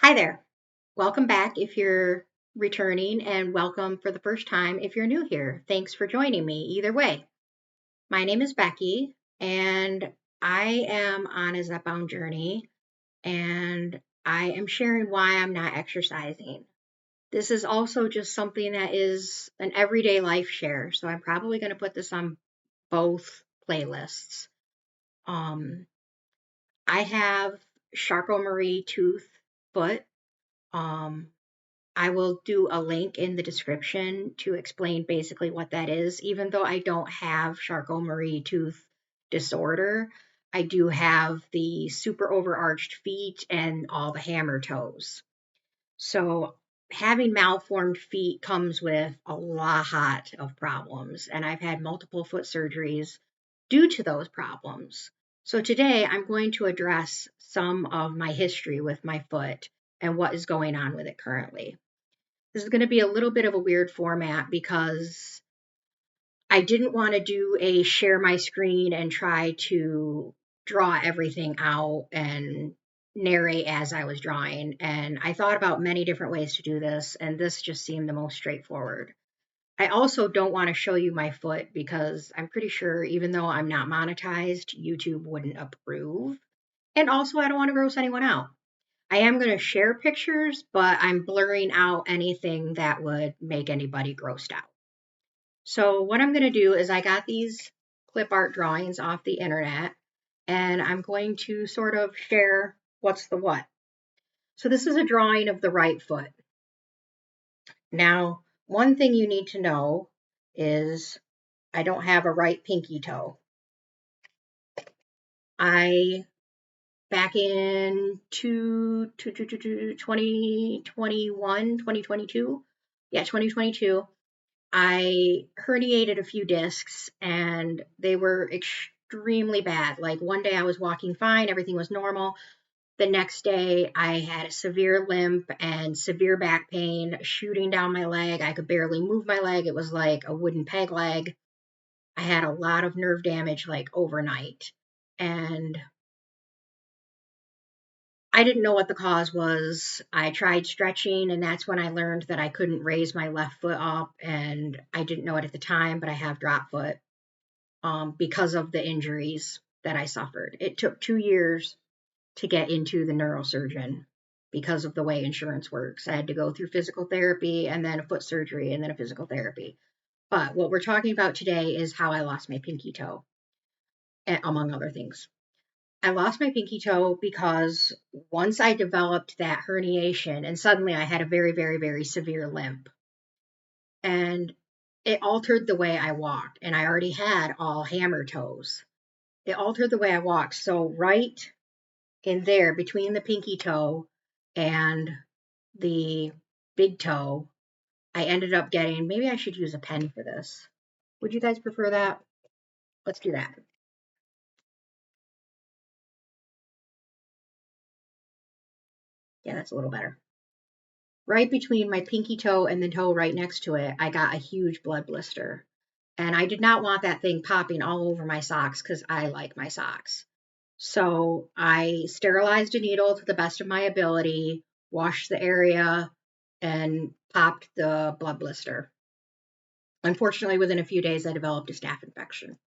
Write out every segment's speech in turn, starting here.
Hi there. Welcome back if you're returning, and welcome for the first time if you're new here. Thanks for joining me either way. My name is Becky, and I am on a Zepbound journey, and I am sharing why I'm not exercising. This is also just something that is an everyday life share, so I'm probably going to put this on both playlists. Um, I have Charcot tooth foot. Um, I will do a link in the description to explain basically what that is. Even though I don't have Charcot tooth disorder, I do have the super overarched feet and all the hammer toes. So having malformed feet comes with a lot of problems, and I've had multiple foot surgeries due to those problems. So today I'm going to address some of my history with my foot and what is going on with it currently. This is going to be a little bit of a weird format because I didn't want to do a share my screen and try to draw everything out and narrate as I was drawing. And I thought about many different ways to do this, and this just seemed the most straightforward. I also don't want to show you my foot because I'm pretty sure, even though I'm not monetized, YouTube wouldn't approve. And also, I don't want to gross anyone out. I am going to share pictures, but I'm blurring out anything that would make anybody grossed out. So what I'm going to do is I got these clip art drawings off the internet, and I'm going to sort of share what's the what. So this is a drawing of the right foot. Now, one thing you need to know is I don't have a right pinky toe. Back in 2021, 2022, yeah, 2022, I herniated a few discs and they were extremely bad. Like one day I was walking fine, everything was normal. The next day I had a severe limp and severe back pain shooting down my leg. I could barely move my leg. It was like a wooden peg leg. I had a lot of nerve damage like overnight. And I didn't know what the cause was. I tried stretching, and that's when I learned that I couldn't raise my left foot up. And I didn't know it at the time, but I have drop foot because of the injuries that I suffered. It took 2 years to get into the neurosurgeon because of the way insurance works. I had to go through physical therapy and then a foot surgery and then a physical therapy. But what we're talking about today is how I lost my pinky toe, among other things. I lost my pinky toe because once I developed that herniation, and suddenly I had a very, very, very severe limp, and it altered the way I walked. And I already had all hammer toes. It altered the way I walked. So, right in there between the pinky toe and the big toe, I ended up getting, maybe I should use a pen for this. Would you guys prefer that? Let's do that. Yeah, that's a little better. Right between my pinky toe and the toe right next to it, I got a huge blood blister. And I did not want that thing popping all over my socks because I like my socks. So I sterilized a needle to the best of my ability, washed the area, and popped the blood blister. Unfortunately, within a few days, I developed a staph infection.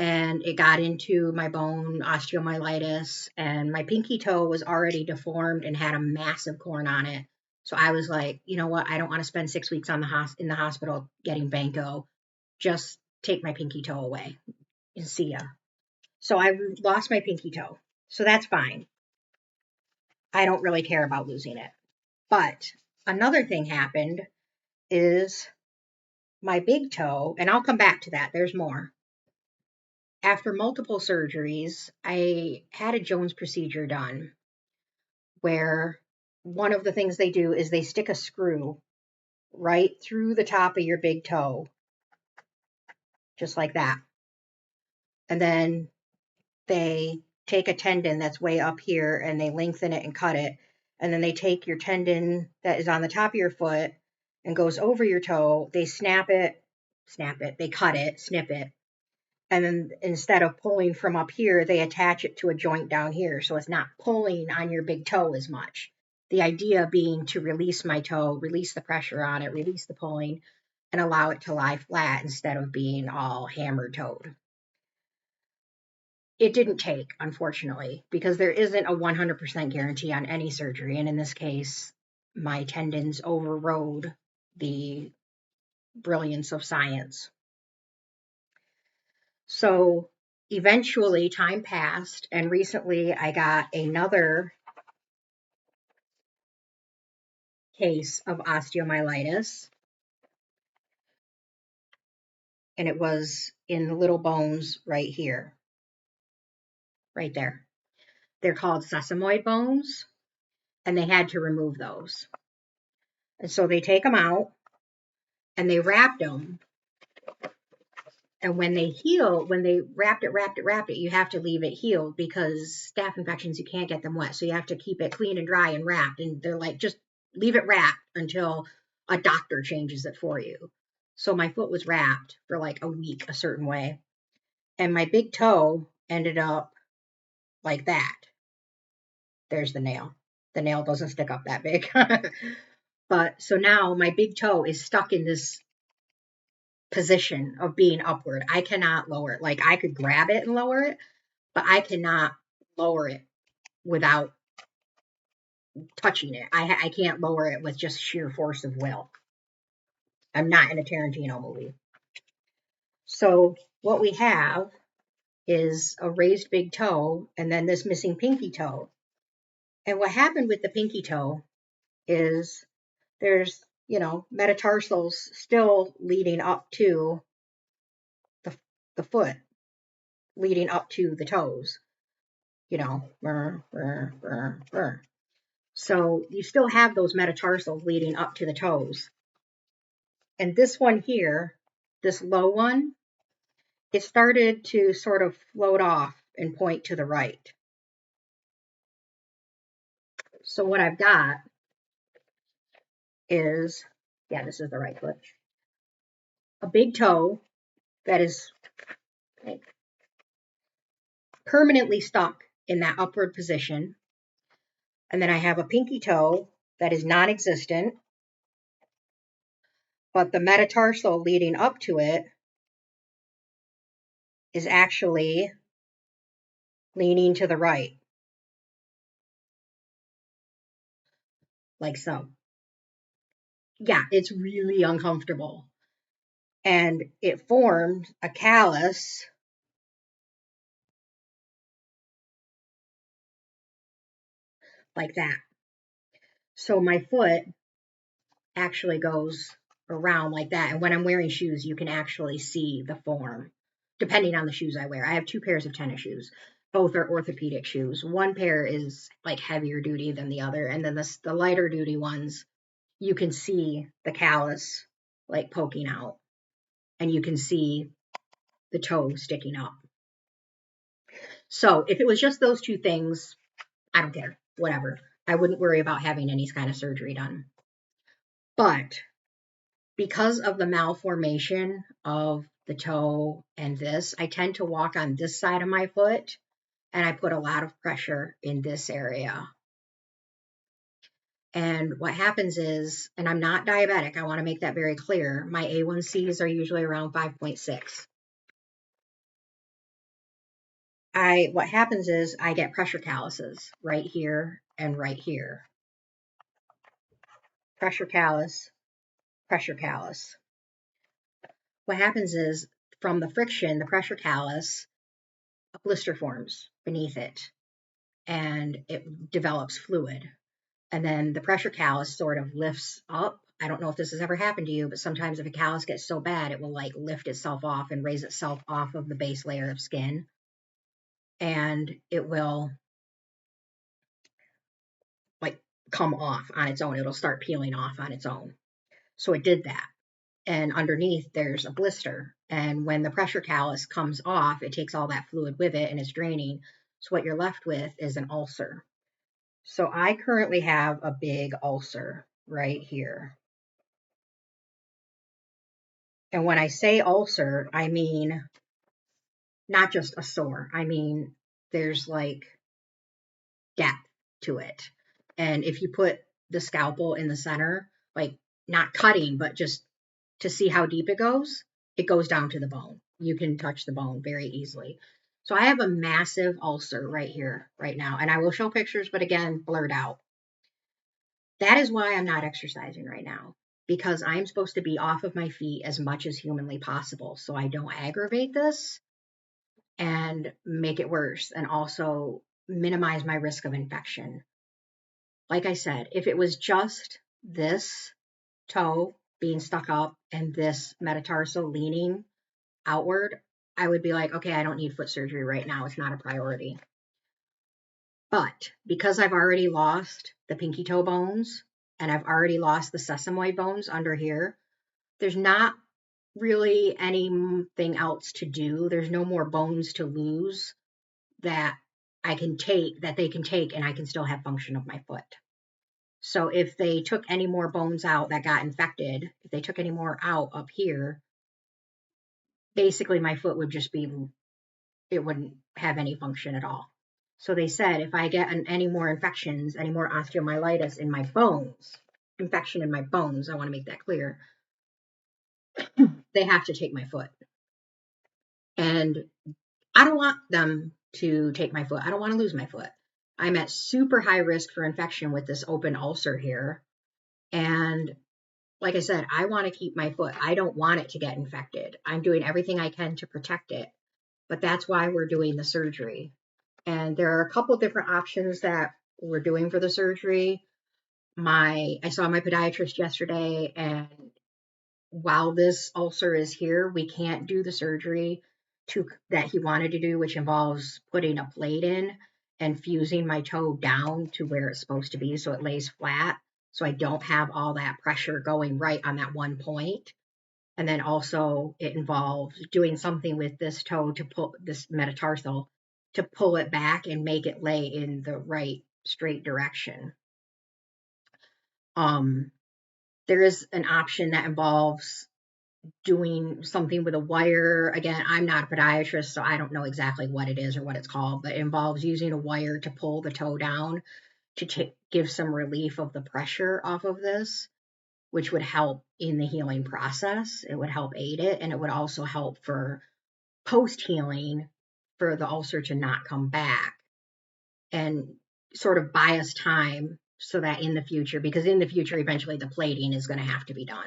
And it got into my bone osteomyelitis, and my pinky toe was already deformed and had a massive corn on it. So I was like, you know what? I don't want to spend 6 weeks in the hospital getting Banco. Just take my pinky toe away and see ya. So I lost my pinky toe. So that's fine. I don't really care about losing it. But another thing happened is my big toe, and I'll come back to that. There's more. After multiple surgeries, I had a Jones procedure done where one of the things they do is they stick a screw right through the top of your big toe, just like that. And then they take a tendon that's way up here and they lengthen it and cut it. And then they take your tendon that is on the top of your foot and goes over your toe. They they cut it, snip it. And then instead of pulling from up here, they attach it to a joint down here. So it's not pulling on your big toe as much. The idea being to release my toe, release the pressure on it, release the pulling, and allow it to lie flat instead of being all hammer toed. It didn't take, unfortunately, because there isn't a 100% guarantee on any surgery. And in this case, my tendons overrode the brilliance of science. So eventually, time passed, and recently I got another case of osteomyelitis, and it was in the little bones right here, right there. They're called sesamoid bones, and they had to remove those. And so they take them out, and they wrapped them. And when they heal, when they wrapped it, you have to leave it healed because staph infections, you can't get them wet. So you have to keep it clean and dry and wrapped. And they're like, just leave it wrapped until a doctor changes it for you. So my foot was wrapped for like a week a certain way. And my big toe ended up like that. There's the nail. The nail doesn't stick up that big. But so now my big toe is stuck in this position of being upward. I cannot lower it. Like I could grab it and lower it, but I cannot lower it without touching it. I can't lower it with just sheer force of will. I'm not in a Tarantino movie. So what we have is a raised big toe and then this missing pinky toe. And what happened with the pinky toe is there's, metatarsals still leading up to the foot, leading up to the toes, So you still have those metatarsals leading up to the toes. And this one here, this low one, it started to sort of float off and point to the right. So what I've got is, this is the right foot, a big toe that is permanently stuck in that upward position. And then I have a pinky toe that is non-existent, but the metatarsal leading up to it is actually leaning to the right, like so. Yeah, it's really uncomfortable. And it formed a callus like that. So my foot actually goes around like that. And when I'm wearing shoes, you can actually see the form, depending on the shoes I wear. I have 2 pairs of tennis shoes. Both are orthopedic shoes. One pair is like heavier duty than the other. And then the lighter duty ones, you can see the callus like poking out. And you can see the toe sticking up. So if it was just those 2 things, I don't care, whatever. I wouldn't worry about having any kind of surgery done. But because of the malformation of the toe and this, I tend to walk on this side of my foot and I put a lot of pressure in this area. And what happens is, and I'm not diabetic, I want to make that very clear, my A1Cs are usually around 5.6. What happens is I get pressure calluses right here and right here. Pressure callus, pressure callus. What happens is from the friction, the pressure callus, a blister forms beneath it and it develops fluid. And then the pressure callus sort of lifts up. I don't know if this has ever happened to you, but sometimes if a callus gets so bad, it will like lift itself off and raise itself off of the base layer of skin. And it will like come off on its own. It'll start peeling off on its own. So it did that. And underneath there's a blister. And when the pressure callus comes off, it takes all that fluid with it and it's draining. So what you're left with is an ulcer. So I currently have a big ulcer right here. And when I say ulcer, I mean not just a sore. I mean, there's like depth to it. And if you put the scalpel in the center, like not cutting, but just to see how deep it goes down to the bone. You can touch the bone very easily. So I have a massive ulcer right here, right now. And I will show pictures, but again, blurred out. That is why I'm not exercising right now, because I'm supposed to be off of my feet as much as humanly possible so I don't aggravate this and make it worse, and also minimize my risk of infection. Like I said, if it was just this toe being stuck up and this metatarsal leaning outward, I would be like, okay, I don't need foot surgery right now. It's not a priority. But because I've already lost the pinky toe bones and I've already lost the sesamoid bones under here, there's not really anything else to do. There's no more bones to lose that they can take, and I can still have function of my foot. So if they took any more bones out that got infected, if they took any more out up here, basically my foot would just be, it wouldn't have any function at all. So they said if I get any more infections, any more osteomyelitis in my bones, infection in my bones, I want to make that clear, they have to take my foot. And I don't want them to take my foot. I don't want to lose my foot. I'm at super high risk for infection with this open ulcer here. And like I said, I want to keep my foot. I don't want it to get infected. I'm doing everything I can to protect it. But that's why we're doing the surgery. And there are a couple different options that we're doing for the surgery. I saw my podiatrist yesterday, and while this ulcer is here, we can't do the surgery that he wanted to do, which involves putting a plate in and fusing my toe down to where it's supposed to be so it lays flat, so I don't have all that pressure going right on that one point. And then also it involves doing something with this toe to pull this metatarsal to pull it back and make it lay in the right straight direction. There is an option that involves doing something with a wire. Again, I'm not a podiatrist, so I don't know exactly what it is or what it's called, but it involves using a wire to pull the toe down to give some relief of the pressure off of this, which would help in the healing process. It would help aid it, and it would also help for post-healing for the ulcer to not come back and sort of buy us time so that in the future, because in the future, eventually the plating is going to have to be done.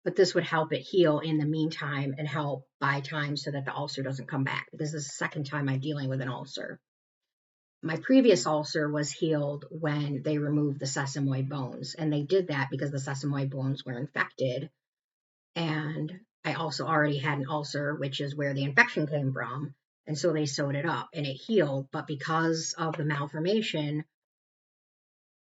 But this would help it heal in the meantime and help buy time so that the ulcer doesn't come back. This is the second time I'm dealing with an ulcer. My previous ulcer was healed when they removed the sesamoid bones. And they did that because the sesamoid bones were infected. And I also already had an ulcer, which is where the infection came from. And so they sewed it up and it healed. But because of the malformation,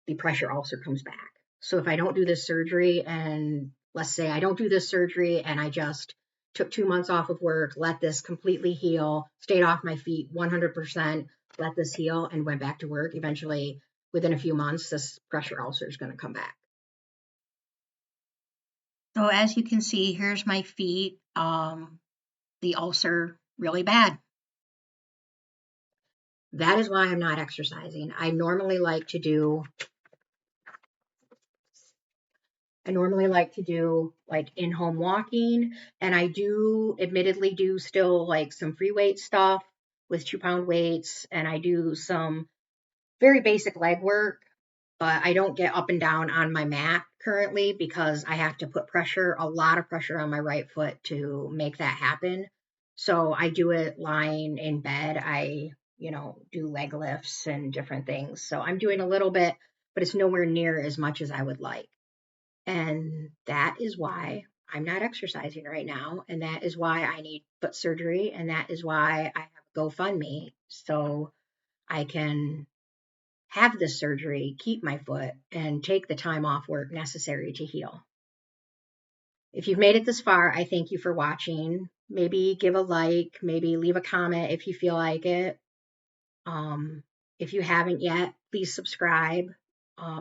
the pressure ulcer comes back. So if I don't do this surgery, and let's say I don't do this surgery and I just took 2 months off of work, let this completely heal, stayed off my feet 100%, let this heal and went back to work, eventually within a few months, this pressure ulcer is going to come back. So as you can see, here's my feet. The ulcer really bad. That is why I'm not exercising. I normally like to do like in-home walking, and I do admittedly do still like some free weight stuff with 2-pound weights, and I do some very basic leg work, but I don't get up and down on my mat currently because I have to put a lot of pressure on my right foot to make that happen. So I do it lying in bed. I, do leg lifts and different things. So I'm doing a little bit, but it's nowhere near as much as I would like. And that is why I'm not exercising right now. And that is why I need foot surgery. And that is why I have GoFundMe, so I can have this surgery, keep my foot, and take the time off work necessary to heal. If you've made it this far, I thank you for watching. Maybe give a like, maybe leave a comment if you feel like it. If you haven't yet, please subscribe.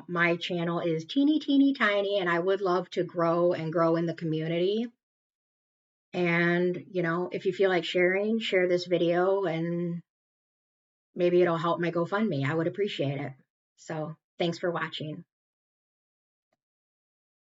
My channel is teeny tiny, and I would love to grow in the community. And, if you feel like share this video, and maybe it'll help my GoFundMe. I would appreciate it. So Thanks for watching.